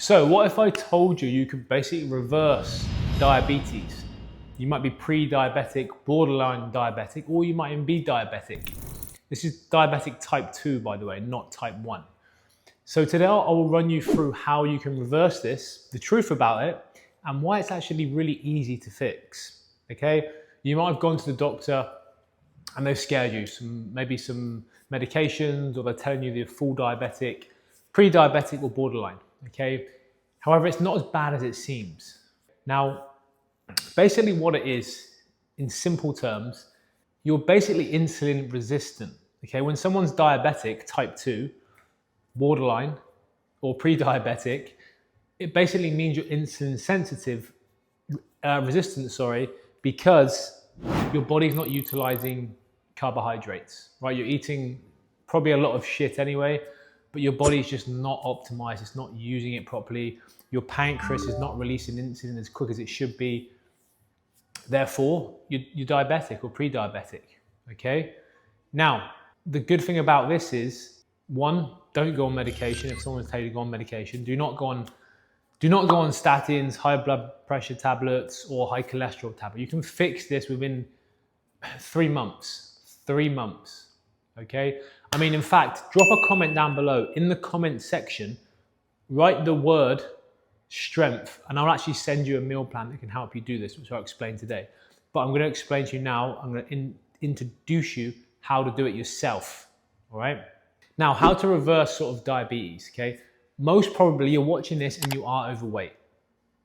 So what if I told you you could basically reverse diabetes? You might be pre-diabetic, borderline diabetic, or you might even be diabetic. This is diabetic type 2, by the way, not type 1. So today I will run you through how you can reverse this, the truth about it, and why it's actually really easy to fix, okay? You might have gone to the doctor and they've scared you, maybe some medications, or they're telling you they're full diabetic, pre-diabetic or borderline, okay? However, it's not as bad as it seems. Now, basically what it is, in simple terms, you're basically insulin resistant, okay? When someone's diabetic, type 2, borderline, or pre-diabetic, it basically means you're insulin sensitive, resistant, because your body's not utilizing carbohydrates, right? You're eating probably a lot of shit anyway, but your body's just not optimized. It's not using it properly. Your pancreas is not releasing insulin as quick as it should be. Therefore, you're diabetic or pre-diabetic, okay? Now, the good thing about this is, one, don't go on medication. If someone's telling you to go on medication, do not go on statins, high blood pressure tablets, or high cholesterol tablets. You can fix this within 3 months. 3 months, okay? I mean, in fact, drop a comment down below. In the comment section, write the word strength, and I'll actually send you a meal plan that can help you do this, which I'll explain today. But I'm going to explain to you now. I'm going to introduce you how to do it yourself, all right? Now, how to reverse sort of diabetes, okay? Most probably you're watching this and you are overweight,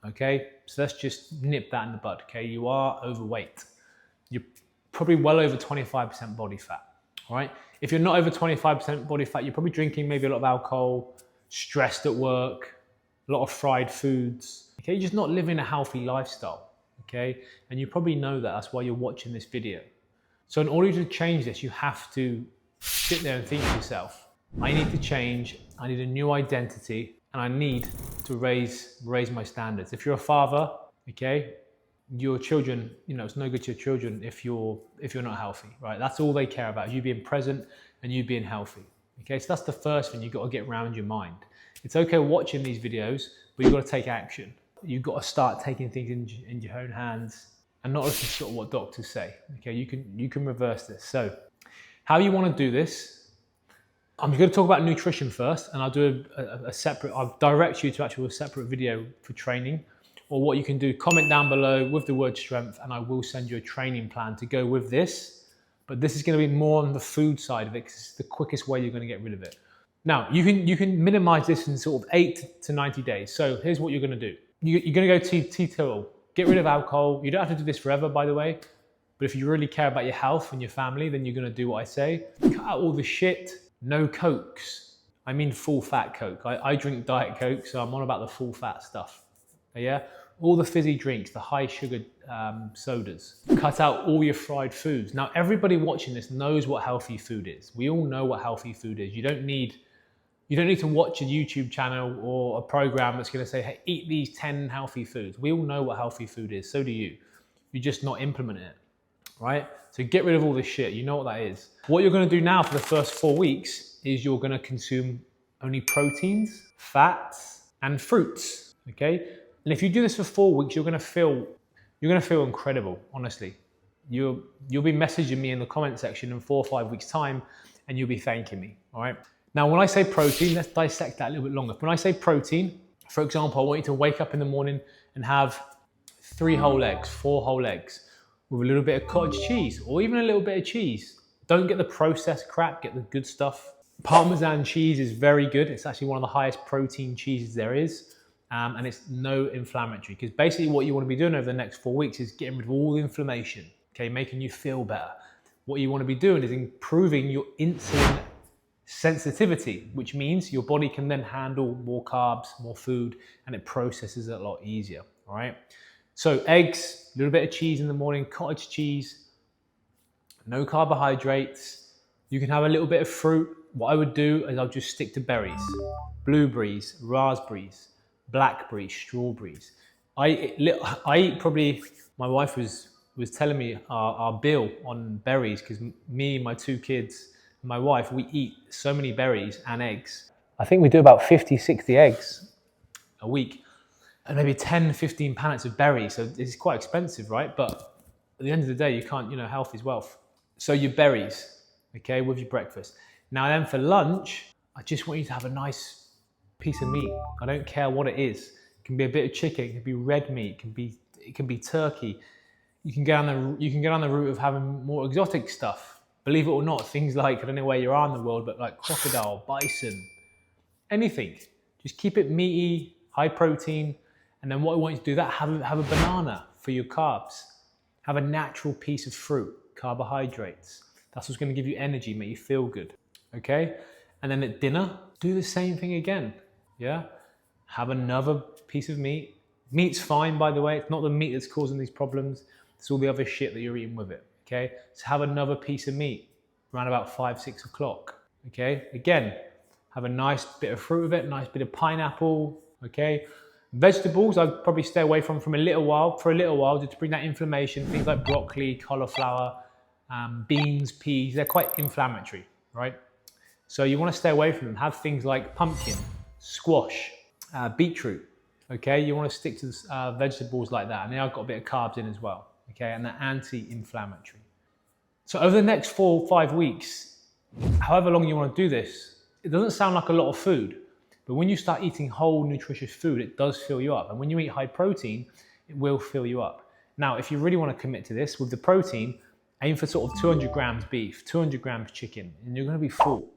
okay? So let's just nip that in the bud, okay? You are overweight. You're probably well over 25% body fat, all right? If you're not over 25% body fat, you're probably drinking maybe a lot of alcohol, stressed at work, a lot of fried foods, okay? You're just not living a healthy lifestyle, okay? And you probably know that. That's why you're watching this video. So in order to change this, you have to sit there and think to yourself, I need to change, I need a new identity, and I need to raise my standards. If you're a father, okay, your children, it's no good to your children if you're not healthy, right? That's all they care about, you being present and you being healthy, okay? So that's the first thing you've got to get around your mind. It's okay watching these videos, but you've got to take action. You've got to start taking things in your own hands and not listen to sort of what doctors say, okay? You can reverse this. So how you want to do this, I'm going to talk about nutrition first, and I'll do I'll direct you to actually a separate video for training, or what you can do, comment down below with the word strength, and I will send you a training plan to go with this. But this is going to be more on the food side of it, because it's the quickest way you're going to get rid of it. Now, you can minimize this in sort of 8 to 90 days. So here's what you're going to do. You're going to go teetotal, get rid of alcohol. You don't have to do this forever, by the way. But if you really care about your health and your family, then you're going to do what I say. Cut out all the shit. No Cokes. I mean full fat Coke. I drink Diet Coke, so I'm on about the full fat stuff. Yeah? All the fizzy drinks, the high sugar sodas. Cut out all your fried foods. Now, everybody watching this knows what healthy food is. We all know what healthy food is. You don't need to watch a YouTube channel or a program that's going to say, hey, eat these 10 healthy foods. We all know what healthy food is. So do you. You're just not implementing it, right? So get rid of all this shit. You know what that is. What you're going to do now for the first 4 weeks is you're going to consume only proteins, fats, and fruits, okay? And if you do this for 4 weeks, you're going to feel incredible, honestly. You'll be messaging me in the comment section in 4 or 5 weeks' time, and you'll be thanking me, all right? Now, when I say protein, let's dissect that a little bit longer. When I say protein, for example, I want you to wake up in the morning and have 3 whole eggs, 4 whole eggs, with a little bit of cottage cheese, or even a little bit of cheese. Don't get the processed crap, get the good stuff. Parmesan cheese is very good. It's actually one of the highest protein cheeses there is, and it's no inflammatory, because basically what you want to be doing over the next 4 weeks is getting rid of all the inflammation, okay, making you feel better. What you want to be doing is improving your insulin sensitivity, which means your body can then handle more carbs, more food, and it processes it a lot easier, all right? So eggs, a little bit of cheese in the morning, cottage cheese, no carbohydrates. You can have a little bit of fruit. What I would do is I'll just stick to berries, blueberries, raspberries, blackberries, strawberries. I eat probably, my wife was telling me our bill on berries, because me, my 2 kids, and my wife, we eat so many berries and eggs. I think we do about 50, 60 eggs a week, and maybe 10, 15 pallets of berries. So it's quite expensive, right? But at the end of the day, you can't, health is wealth. So your berries, okay, with your breakfast. Now then for lunch, I just want you to have a nice piece of meat. I don't care what it is. It can be a bit of chicken, it can be red meat, it can be turkey. You can get on the route of having more exotic stuff. Believe it or not, things like, I don't know where you are in the world, but like crocodile, bison, anything. Just keep it meaty, high protein. And then what I want you to do that, have a banana for your carbs. Have a natural piece of fruit, carbohydrates. That's what's going to give you energy, make you feel good. Okay? And then at dinner, do the same thing again. Yeah? Have another piece of meat. Meat's fine, by the way. It's not the meat that's causing these problems. It's all the other shit that you're eating with it. Okay? So have another piece of meat around about 5, 6 o'clock. Okay? Again, have a nice bit of fruit with it, nice bit of pineapple. Okay? Vegetables, I'd probably stay away from for a little while, just to bring that inflammation. Things like broccoli, cauliflower, beans, peas, they're quite inflammatory, right? So you want to stay away from them. Have things like pumpkin, squash, beetroot, okay? You want to stick to vegetables like that. And then I've got a bit of carbs in as well, okay? And they're anti-inflammatory. So over the next 4 or 5 weeks, however long you want to do this, it doesn't sound like a lot of food, but when you start eating whole, nutritious food, it does fill you up. And when you eat high protein, it will fill you up. Now, if you really want to commit to this, with the protein, aim for sort of 200 grams beef, 200 grams chicken, and you're going to be full.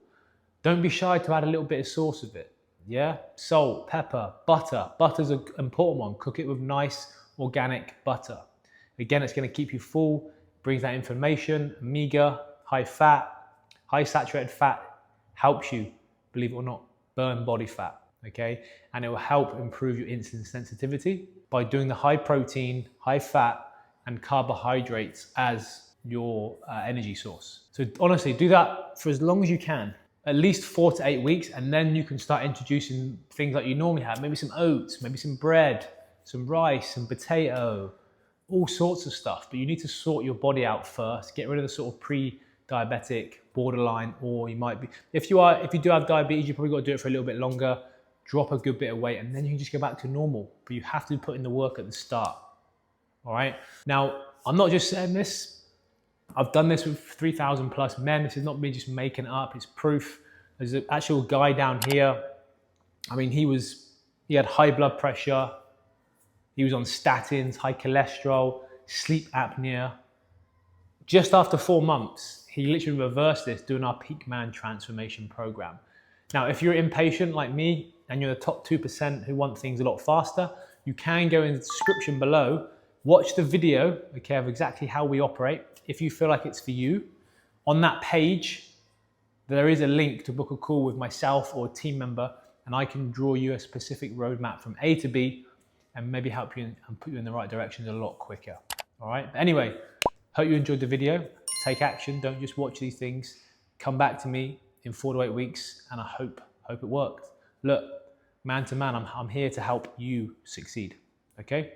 Don't be shy to add a little bit of sauce of it. Yeah? Salt, pepper, butter. Butter's an important one. Cook it with nice, organic butter. Again, it's going to keep you full, brings that inflammation, omega, high fat, high saturated fat, helps you, believe it or not, burn body fat, okay? And it will help improve your insulin sensitivity by doing the high protein, high fat, and carbohydrates as your energy source. So honestly, do that for as long as you can, at least 4 to 8 weeks, and then you can start introducing things like you normally have, maybe some oats, maybe some bread, some rice, some potato, all sorts of stuff. But you need to sort your body out first, get rid of the sort of pre-diabetic, borderline, or you might be, if you do have diabetes, you probably got to do it for a little bit longer, drop a good bit of weight, and then you can just go back to normal. But you have to put in the work at the start. All right. Now, I'm not just saying this. I've done this with 3,000 plus men. This is not me just making it up. It's proof. There's an actual guy down here. I mean, he had high blood pressure. He was on statins, high cholesterol, sleep apnea. Just after 4 months, he literally reversed this doing our Peak Man transformation program. Now, if you're impatient like me and you're the top 2% who want things a lot faster, you can go in the description below, watch the video, okay, of exactly how we operate. If you feel like it's for you, on that page, there is a link to book a call with myself or a team member, and I can draw you a specific roadmap from A to B and maybe help you and put you in the right direction a lot quicker. All right. But anyway, hope you enjoyed the video. Take action. Don't just watch these things. Come back to me in 4 to 8 weeks, and I hope it worked. Look, man to man, I'm here to help you succeed. Okay.